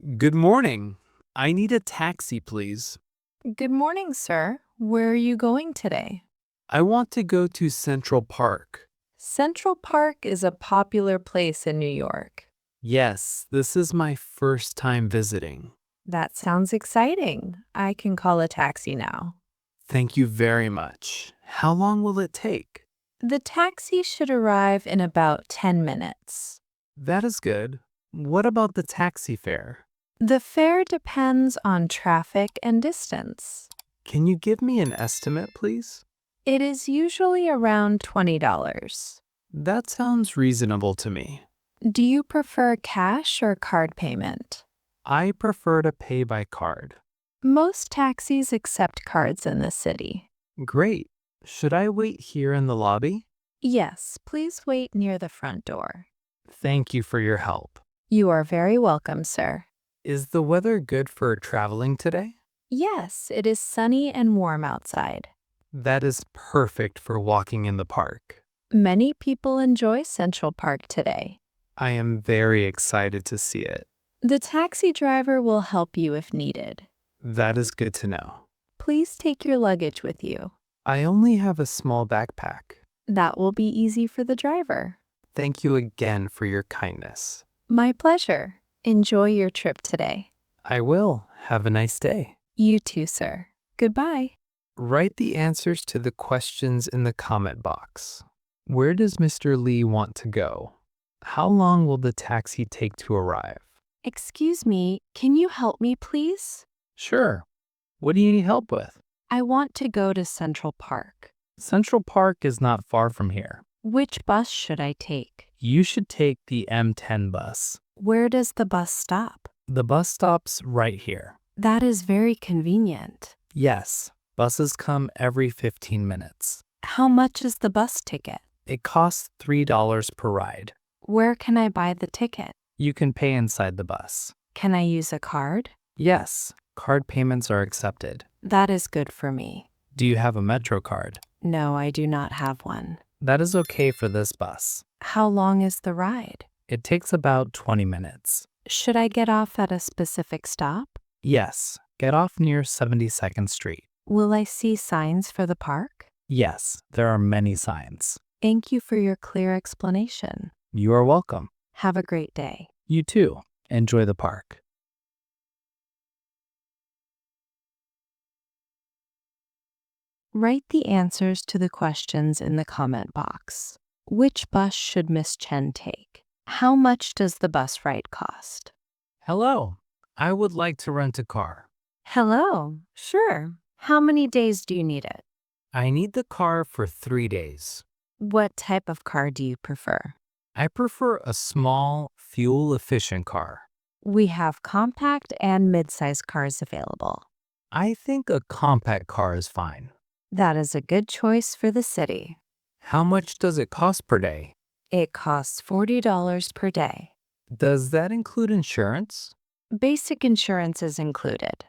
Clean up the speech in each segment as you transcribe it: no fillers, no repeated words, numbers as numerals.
Good morning. I need a taxi, please. Good morning, sir. Where are you going today? I want to go to Central Park. Central Park is a popular place in New York. Yes, this is my first time visiting. That sounds exciting. I can call a taxi now. Thank you very much. How long will it take? The taxi should arrive in about 10 minutes. That is good. What about the taxi fare? The fare depends on traffic and distance. Can you give me an estimate, please? It is usually around $20. That sounds reasonable to me. Do you prefer cash or card payment? I prefer to pay by card. Most taxis accept cards in the city. Great. Should I wait here in the lobby? Yes, please wait near the front door. Thank you for your help. You are very welcome, sir. Is the weather good for traveling today? Yes, it is sunny and warm outside. That is perfect for walking in the park. Many people enjoy Central Park today. I am very excited to see it. The taxi driver will help you if needed. That is good to know. Please take your luggage with you. I only have a small backpack. That will be easy for the driver. Thank you again for your kindness. My pleasure. Enjoy your trip today. I will. Have a nice day. You too, sir. Goodbye. Write the answers to the questions in the comment box. Where does Mr. Lee want to go? How long will the taxi take to arrive? Excuse me, can you help me, please? Sure. What do you need help with? I want to go to Central Park. Central Park is not far from here. Which bus should I take? You should take the M10 bus. Where does the bus stop? The bus stop's right here. That is very convenient. Yes, buses come every 15 minutes. How much is the bus ticket? It costs $3 per ride. Where can I buy the ticket? You can pay inside the bus. Can I use a card? Yes, card payments are accepted. That is good for me. Do you have a MetroCard? No, I do not have one. That is okay for this bus. How long is the ride? It takes about 20 minutes. Should I get off at a specific stop? Yes, get off near 72nd Street. Will I see signs for the park? Yes, there are many signs. Thank you for your clear explanation. You are welcome. Have a great day. You too. Enjoy the park. Write the answers to the questions in the comment box. Which bus should Miss Chen take? How much does the bus ride cost? Hello, I would like to rent a car. Hello. Sure. How many days do you need it? I need the car for 3 days. What type of car do you prefer? I prefer a small, fuel-efficient car. We have compact and mid-size cars available. I think a compact car is fine. That is a good choice for the city. How much does it cost per day? It costs $40 per day. Does that include insurance? Basic insurance is included.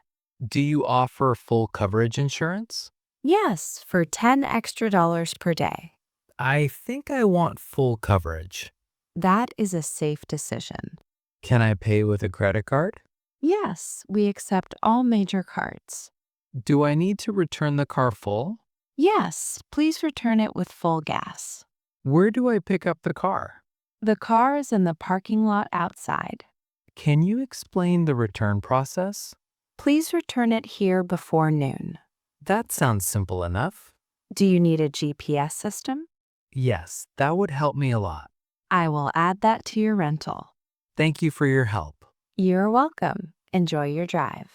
Do you offer full coverage insurance? Yes, for $10 extra per day. I think I want full coverage. That is a safe decision. Can I pay with a credit card? Yes, we accept all major cards. Do I need to return the car full? Yes, please return it with full gas. Where do I pick up the car? The car is in the parking lot outside. Can you explain the return process? Please return it here before noon. That sounds simple enough. Do you need a GPS system? Yes, that would help me a lot. I will add that to your rental. Thank you for your help. You're welcome. Enjoy your drive.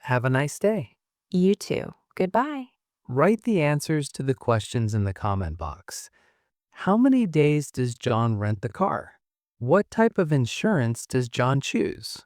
Have a nice day. You too. Goodbye. Write the answers to the questions in the comment box. How many days does John rent the car? What type of insurance does John choose?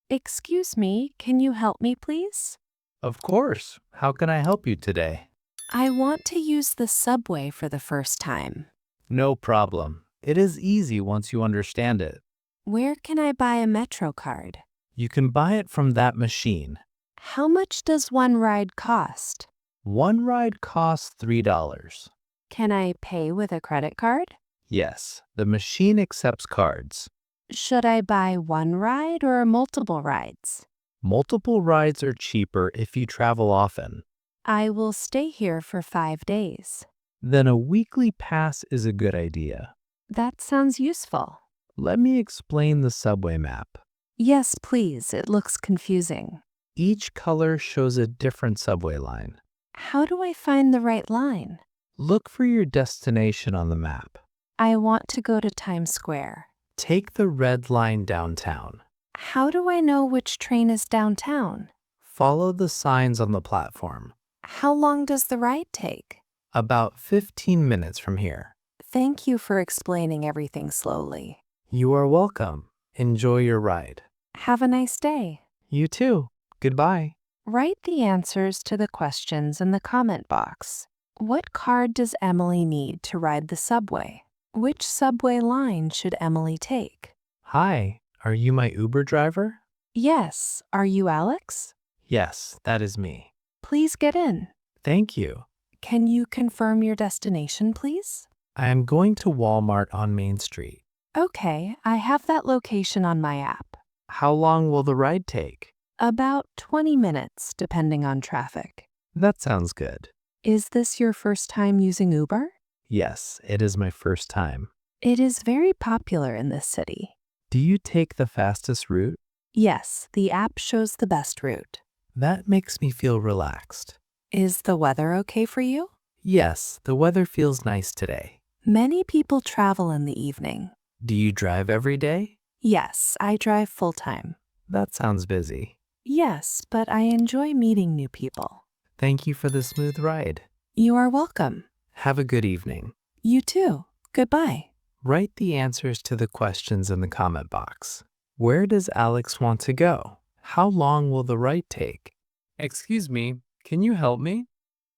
Excuse me, can you help me, please? Of course. How can I help you today? I want to use the subway for the first time. No problem. It is easy once you understand it. Where can I buy a MetroCard? You can buy it from that machine. How much does one ride cost? One ride costs $3. Can I pay with a credit card? Yes, the machine accepts cards. Should I buy one ride or multiple rides? Multiple rides are cheaper if you travel often. I will stay here for 5 days. Then a weekly pass is a good idea. That sounds useful. Let me explain the subway map. Yes, please. It looks confusing. Each color shows a different subway line. How do I find the right line? Look for your destination on the map. I want to go to Times Square. Take the red line downtown. How do I know which train is downtown? Follow the signs on the platform. How long does the ride take? About 15 minutes from here. Thank you for explaining everything slowly. You are welcome. Enjoy your ride. Have a nice day. You too. Goodbye. Write the answers to the questions in the comment box. What card does Emily need to ride the subway? Which subway line should Emily take? Hi, are you my Uber driver? Yes. Are you Alex? Yes, that is me. Please get in. Thank you. Can you confirm your destination, please? I am going to Walmart on Main Street. Okay, I have that location on my app. How long will the ride take? About 20 minutes, depending on traffic. That sounds good. Is this your first time using Uber? Yes, it is my first time. It is very popular in this city. Do you take the fastest route? Yes, the app shows the best route. That makes me feel relaxed. Is the weather okay for you? Yes, the weather feels nice today. Many people travel in the evening. Do you drive every day? Yes, I drive full-time. That sounds busy. Yes, but I enjoy meeting new people. Thank you for the smooth ride. You are welcome. Have a good evening. You too. Goodbye. Write the answers to the questions in the comment box. Where does Alex want to go? How long will the ride take? Excuse me, can you help me?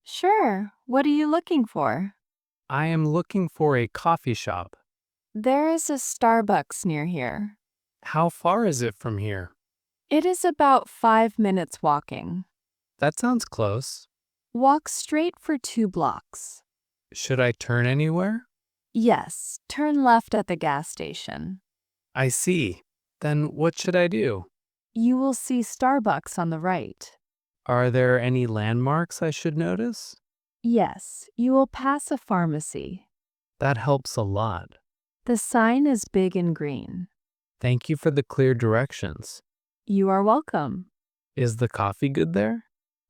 Sure. What are you looking for? I am looking for a coffee shop. There is a Starbucks near here. How far is it from here? It is about 5 minutes walking. That sounds close. Walk straight for 2 blocks. Should I turn anywhere? Yes, turn left at the gas station. I see. Then what should I do? You will see Starbucks on the right. Are there any landmarks I should notice? Yes, you will pass a pharmacy. That helps a lot. The sign is big and green. Thank you for the clear directions. You are welcome. Is the coffee good there?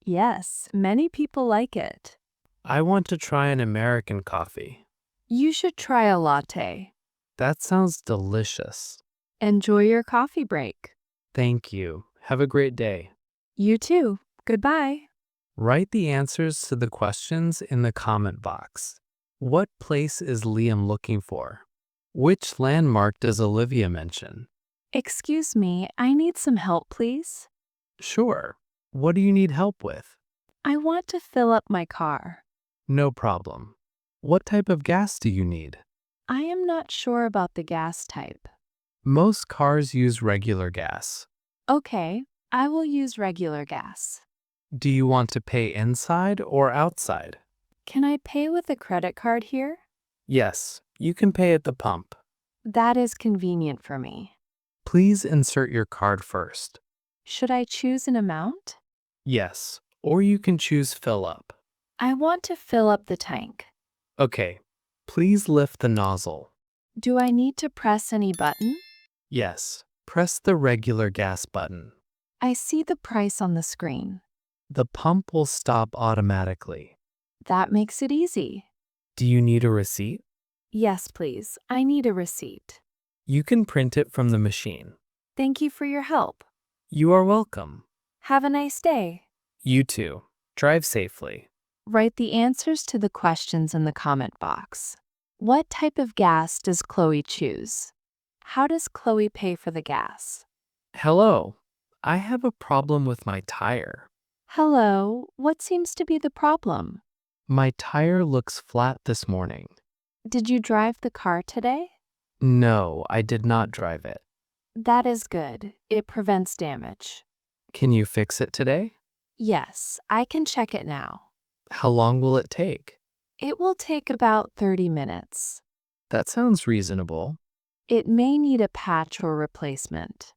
Yes, many people like it. I want to try an American coffee. You should try a latte. That sounds delicious. Enjoy your coffee break. Thank you. Have a great day. You too. Goodbye. Write the answers to the questions in the comment box. What place is Liam looking for? Which landmark does Olivia mention? Excuse me, I need some help, please. Sure. What do you need help with? I want to fill up my car. No problem. What type of gas do you need? I am not sure about the gas type. Most cars use regular gas. Okay, I will use regular gas. Do you want to pay inside or outside? Can I pay with a credit card here? Yes, you can pay at the pump. That is convenient for me. Please insert your card first. Should I choose an amount? Yes, or you can choose fill up. I want to fill up the tank. Okay, please lift the nozzle. Do I need to press any button? Yes, press the regular gas button. I see the price on the screen. The pump will stop automatically. That makes it easy. Do you need a receipt? Yes, please. I need a receipt. You can print it from the machine. Thank you for your help. You are welcome. Have a nice day. You too. Drive safely. Write the answers to the questions in the comment box. What type of gas does Chloe choose? How does Chloe pay for the gas? Hello. I have a problem with my tire. Hello, what seems to be the problem? My tire looks flat this morning. Did you drive the car today? No, I did not drive it. That is good. It prevents damage. Can you fix it today? Yes, I can check it now. How long will it take? It will take about 30 minutes. That sounds reasonable. It may need a patch or replacement.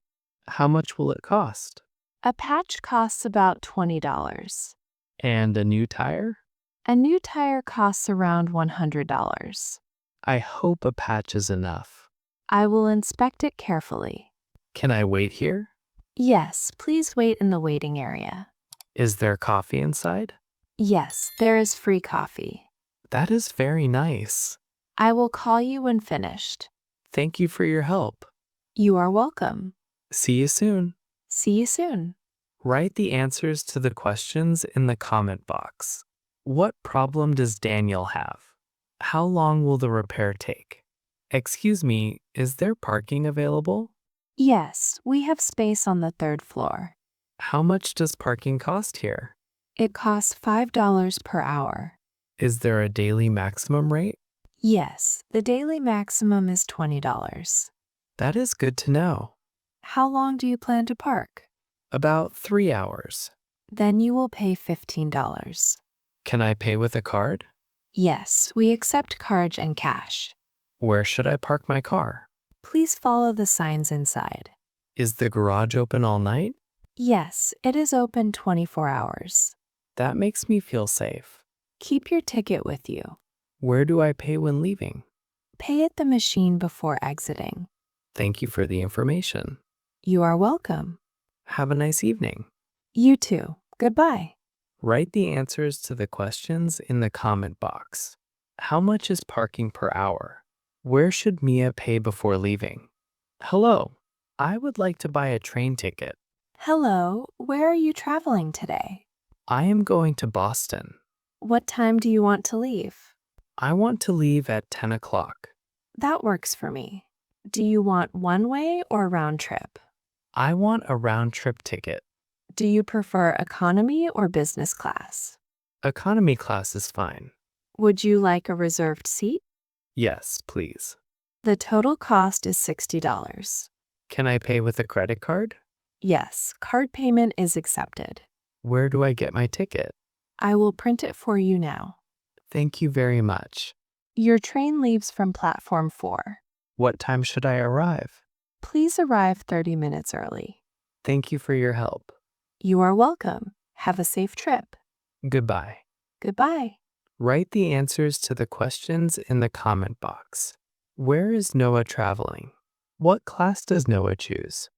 How much will it cost? A patch costs about $20. And a new tire? A new tire costs around $100. I hope a patch is enough. I will inspect it carefully. Can I wait here? Yes, please wait in the waiting area. Is there coffee inside? Yes, there is free coffee. That is very nice. I will call you when finished. Thank you for your help. You are welcome. See you soon. See you soon. Write the answers to the questions in the comment box. What problem does Daniel have? How long will the repair take? Excuse me, is there parking available? Yes, we have space on the third floor. How much does parking cost here? It costs $5 per hour. Is there a daily maximum rate? Yes, the daily maximum is $20. That is good to know. How long do you plan to park? About 3 hours. Then you will pay $15. Can I pay with a card? Yes, we accept cards and cash. Where should I park my car? Please follow the signs inside. Is the garage open all night? Yes, it is open 24 hours. That makes me feel safe. Keep your ticket with you. Where do I pay when leaving? Pay at the machine before exiting. Thank you for the information. You are welcome. Have a nice evening. You too. Goodbye. Write the answers to the questions in the comment box. How much is parking per hour? Where should Mia pay before leaving? Hello, I would like to buy a train ticket. Hello, where are you traveling today? I am going to Boston. What time do you want to leave? I want to leave at 10 o'clock. That works for me. Do you want one way or round trip? I want a round-trip ticket. Do you prefer economy or business class? Economy class is fine. Would you like a reserved seat? Yes, please. The total cost is $60. Can I pay with a credit card? Yes, card payment is accepted. Where do I get my ticket? I will print it for you now. Thank you very much. Your train leaves from platform 4. What time should I arrive? Please arrive 30 minutes early. Thank you for your help. You are welcome. Have a safe trip. Goodbye. Goodbye. Write the answers to the questions in the comment box. Where is Noah traveling? What class does Noah choose?